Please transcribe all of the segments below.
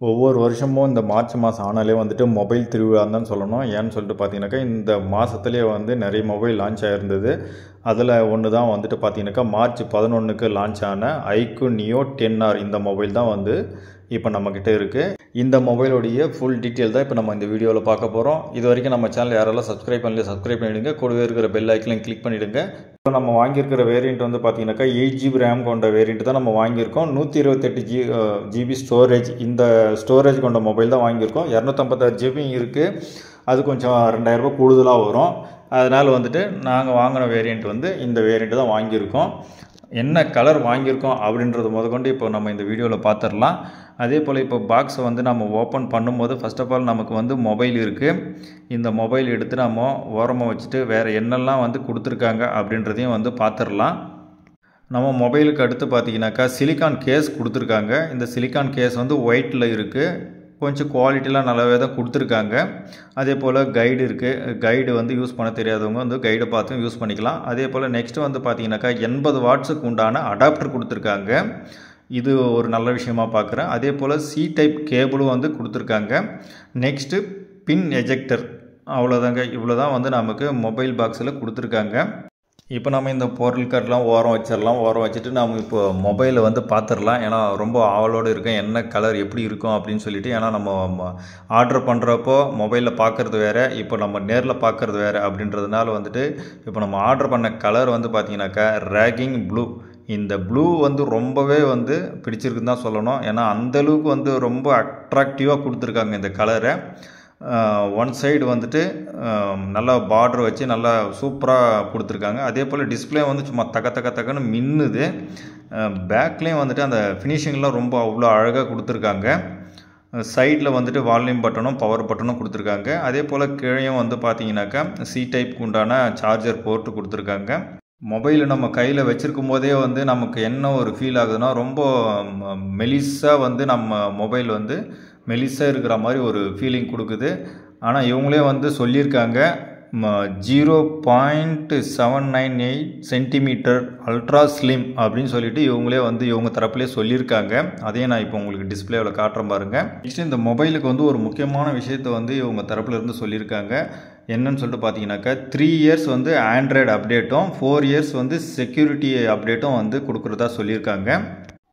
ஒவ்வொரு வருஷமும் இந்த மார்ச் மாதம் ஆனாலே வந்துட்டு மொபைல் திருவிழான்னு தான் சொல்லணும். ஏன்னு சொல்லிட்டு பார்த்தீங்கன்னாக்கா இந்த மாதத்துலேயே வந்து நிறைய மொபைல் லான்ச் ஆகிருந்தது. அதில் ஒன்று தான் வந்துட்டு பார்த்தீங்கன்னாக்கா மார்ச் 11க்கு லான்ச் ஆன iQOO Neo 10R இந்த மொபைல் தான் வந்து இப்போ நம்மக்கிட்ட இருக்குது. இந்த மொபைலோடைய ஃபுல் டீட்டெயில் தான் இப்போ நம்ம இந்த வீடியோவில் பார்க்க போகிறோம். இது வரைக்கும் நம்ம சேனல் யாரெல்லாம் சப்ஸ்கிரைப் பண்ணல சப்ஸ்கிரைப் பண்ணிவிடுங்க. கூடவே இருக்கிற பெல் ஐக்கனையும் கிளிக் பண்ணிவிடுங்க. இப்போ நம்ம வாங்கியிருக்கிற வேரியண்ட் வந்து பார்த்தீங்கன்னாக்கா 8GB ரேம் கொண்ட வேரியண்ட் தான் நம்ம வாங்கியிருக்கோம். 128GB ஸ்டோரேஜ், இந்த ஸ்டோரேஜ் கொண்ட மொபைல் தான் வாங்கியிருக்கோம். 256GB இருக்குது. அது கொஞ்சம் 2000 ரூபாய் கூடுதலாக வரும். அதனால் வந்துட்டு நாங்கள் வாங்கின வேரியண்ட் வந்து இந்த வேரியண்ட் தான் வாங்கியிருக்கோம். என்ன கலர் வாங்கியிருக்கோம் அப்படின்றது முதற்கொண்டு இப்போ நம்ம இந்த வீடியோவில் பார்த்துடலாம். அதே போல் இப்போ பாக்ஸை வந்து நம்ம ஓப்பன் பண்ணும்போது ஃபர்ஸ்ட் ஆஃப் ஆல் நமக்கு வந்து மொபைல் இருக்குது. இந்த மொபைல் எடுத்து நம்ம ஓரமாக வச்சுட்டு வேறு என்னெல்லாம் வந்து கொடுத்துருக்காங்க அப்படின்றதையும் வந்து பார்த்துடலாம். நம்ம மொபைலுக்கு அடுத்து பார்த்திங்கனாக்கா சிலிக்கான் கேஸ் கொடுத்துருக்காங்க. இந்த சிலிக்கான் கேஸ் வந்து ஒயிட்டில் இருக்குது. கொஞ்சம் குவாலிட்டிலாம் நல்லாவே தான் கொடுத்துருக்காங்க. அதே போல் கைடு இருக்குது. கைடு வந்து யூஸ் பண்ண தெரியாதவங்க வந்து கைடை பார்த்து யூஸ் பண்ணிக்கலாம். அதே போல் நெக்ஸ்ட்டு வந்து பார்த்திங்கனாக்கா 80 வாட்ஸுக்கு உண்டான அடாப்டர் கொடுத்துருக்காங்க. இது ஒரு நல்ல விஷயமா பார்க்குறேன். அதே போல் C டைப் கேபிளும் வந்து கொடுத்துருக்காங்க. நெக்ஸ்ட்டு பின் எஜெக்டர், அவ்வளோதாங்க. இவ்வளோ தான் வந்து நமக்கு மொபைல் பாக்ஸில் கொடுத்துருக்காங்க. இப்போ நம்ம இந்த பொருட்கள்லாம் ஓரம் வச்சிடலாம். ஓரம் வச்சுட்டு நம்ம இப்போ மொபைலை வந்து பார்த்துடலாம். ஏன்னா ரொம்ப ஆவலோடு இருக்கேன் என்ன கலர் எப்படி இருக்கும் அப்படின்னு சொல்லிட்டு. ஏன்னா நம்ம ஆர்டர் பண்ணுறப்போ மொபைலில் பார்க்குறது வேறு, இப்போ நம்ம நேரில் பார்க்குறது வேறு அப்படின்றதுனால வந்துட்டு இப்போ நம்ம ஆர்டர் பண்ண கலர் வந்து பார்த்திங்கனாக்கா ரேகிங் ப்ளூ. இந்த ப்ளூ வந்து ரொம்பவே வந்து பிடிச்சிருக்குன்னு தான் சொல்லணும். ஏன்னா அந்தளவுக்கு வந்து ரொம்ப அட்ராக்டிவாக கொடுத்துருக்காங்க இந்த கலரை. ஒன் சைடு வந்துட்டு நல்லா பார்டர் வச்சு நல்லா சூப்பராக கொடுத்துருக்காங்க. அதே போல் டிஸ்பிளே வந்து சும்மா தக்கன்னு மின்னுது. பேக்லேயும் வந்துட்டு அந்த ஃபினிஷிங்லாம் ரொம்ப அவ்வளோ அழகாக கொடுத்துருக்காங்க. சைடில் வந்துட்டு வால்யூம் பட்டனும் பவர் பட்டனும் கொடுத்துருக்காங்க. அதே போல் கீழேயும் வந்து பார்த்தீங்கன்னாக்கா C டைப்புக்கு உண்டான சார்ஜர் போர்ட்டு கொடுத்துருக்காங்க. மொபைலை நம்ம கையில் வச்சுருக்கும் போதே வந்து நமக்கு என்ன ஒரு ஃபீல் ஆகுதுன்னா ரொம்ப மெலிஸாக வந்து நம்ம மொபைல் வந்து மெலிஸாக இருக்கிற மாதிரி ஒரு ஃபீலிங் கொடுக்குது. ஆனால் இவங்களே வந்து சொல்லியிருக்காங்க 0.798 சென்டிமீட்டர் அல்ட்ரா ஸ்லிம் அப்படின்னு சொல்லிட்டு இவங்களே வந்து இவங்க தரப்புலேயே சொல்லியிருக்காங்க. அதையும் நான் இப்போ உங்களுக்கு டிஸ்பிளேவில் காட்டுறேன் பாருங்கள். நெக்ஸ்ட் இந்த மொபைலுக்கு வந்து ஒரு முக்கியமான விஷயத்தை வந்து இவங்க தரப்புலேருந்து சொல்லியிருக்காங்க. என்னன்னு சொல்லிட்டு பார்த்தீங்கன்னாக்கா 3 இயர்ஸ் வந்து ஆண்ட்ராய்டு அப்டேட்டும் 4 இயர்ஸ் வந்து செக்யூரிட்டி அப்டேட்டும் வந்து கொடுக்குறதா சொல்லியிருக்காங்க.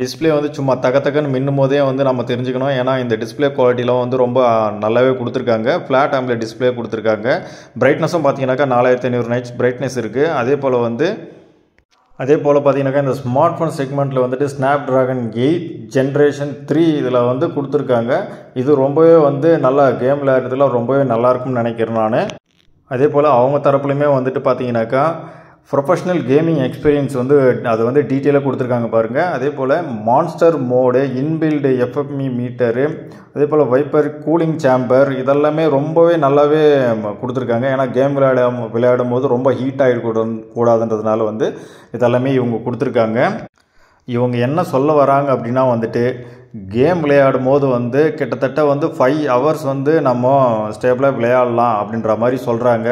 டிஸ்பிளே வந்து சும்மா தக்கன்னு மின்னும் போதே வந்து நம்ம தெரிஞ்சுக்கணும். ஏன்னா இந்த டிஸ்பிளே குவாலிட்டிலாம் வந்து ரொம்ப நல்லாவே கொடுத்துருக்காங்க. ஃப்ளாட் ஆம்லேட் டிஸ்பிளே கொடுத்துருக்காங்க. பிரைட்னஸும் பார்த்தீங்கன்னாக்கா 4500 நைட்ஸ் பிரைட்னஸ் இருக்குது. அதே போல் பார்த்தீங்கன்னாக்கா இந்த ஸ்மார்ட் ஃபோன் செக்மெண்ட்டில் வந்துட்டு ஸ்னாப்ட்ராகன் 8 ஜென்ரேஷன் 3 இதில் வந்து கொடுத்துருக்காங்க. இது ரொம்பவே வந்து நல்லா கேம் விளையாடுறதுல ரொம்பவே நல்லாயிருக்கும்னு நினைக்கிறேன் நான். அதே போல் அவங்க தரப்புலையுமே வந்துட்டு பார்த்தீங்கன்னாக்கா ப்ரொஃபஷ்னல் கேமிங் எக்ஸ்பீரியன்ஸ் வந்து அது வந்து டீட்டெயிலாக கொடுத்துருக்காங்க பாருங்கள். அதே போல் monster mode, inbuilt FFME meter, அதே போல் வைப்பர் கூலிங் சேம்பர் இதெல்லாமே ரொம்பவே நல்லாவே கொடுத்துருக்காங்க. ஏன்னா கேம் விளையாடும் போது ரொம்ப ஹீட் ஆகிடக்கூடாதுன்றதுனால வந்து இதெல்லாமே இவங்க கொடுத்துருக்காங்க. இவங்க என்ன சொல்ல வராங்க அப்படின்னா வந்துட்டு கேம் விளையாடும் போது வந்து கிட்டத்தட்ட வந்து 5 hours வந்து நம்ம ஸ்டேபிளாக விளையாடலாம் அப்படின்ற மாதிரி சொல்கிறாங்க.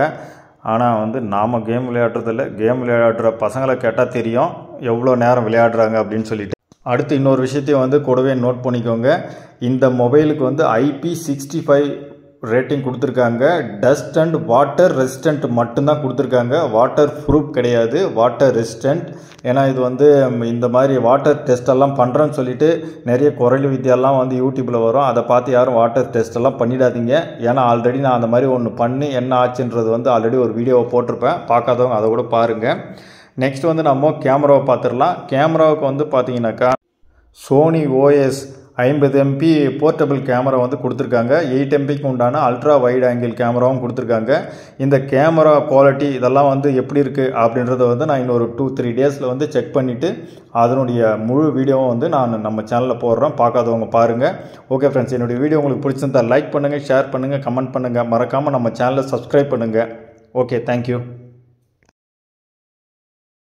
ஆனால் வந்து நாம் கேம் விளையாடுறதில்ல. கேம் விளையாடுற பசங்களை கேட்டால் தெரியும் எவ்வளோ நேரம் விளையாடுறாங்க அப்படின்னு சொல்லிட்டு. அடுத்து இன்னொரு விஷயத்தையும் வந்து கூடவே நோட் பண்ணிக்கோங்க. இந்த மொபைலுக்கு வந்து IP65 ரேட்டிங் கொடுத்துருக்காங்க. டஸ்ட் அண்ட் வாட்டர் ரெசிஸ்டன்ட் மட்டும்தான் கொடுத்துருக்காங்க. வாட்டர் ப்ரூஃப் கிடையாது, வாட்டர் ரெசிஸ்டன்ட். ஏன்னா இது வந்து இந்த மாதிரி வாட்டர் டெஸ்ட்டெல்லாம் பண்ணுறேன்னு சொல்லிட்டு நிறைய குரல் வித்தியெல்லாம் வந்து யூடியூப்பில் வரும். அதை பார்த்து யாரும் வாட்டர் டெஸ்ட்டெல்லாம் பண்ணிடாதீங்க. ஏன்னா ஆல்ரெடி நான் அந்த மாதிரி ஒன்று பண்ணி என்ன ஆச்சுன்றது வந்து ஆல்ரெடி ஒரு வீடியோவை போட்டிருப்பேன். பார்க்காதவங்க அதை கூட பாருங்கள். நெக்ஸ்ட் வந்து நம்ம கேமராவை பார்த்துடலாம். கேமராவுக்கு வந்து பார்த்தீங்கன்னாக்கா Sony OS 50 MP portable camera வந்து கொடுத்துருக்காங்க. 8 MPக்கு உண்டான அல்ட்ரா வைட் ஆங்கிள் கேமராவும் கொடுத்துருக்காங்க. இந்த கேமரா குவாலிட்டி இதெல்லாம் வந்து எப்படி இருக்குது அப்படின்றத வந்து நான் இன்னொரு 2-3 டேஸில் வந்து செக் பண்ணிவிட்டு அதனுடைய முழு வீடியோவும் வந்து நான் நம்ம சேனலில் போடுறேன். பார்க்காதவங்க பாருங்கள். ஓகே ஃப்ரெண்ட்ஸ், என்னுடைய வீடியோ உங்களுக்கு பிடிச்சிருந்தா லைக் பண்ணுங்கள், ஷேர் பண்ணுங்கள், கமெண்ட் பண்ணுங்கள். மறக்காமல் நம்ம சேனலை சப்ஸ்கிரைப் பண்ணுங்கள். Okay, thank you.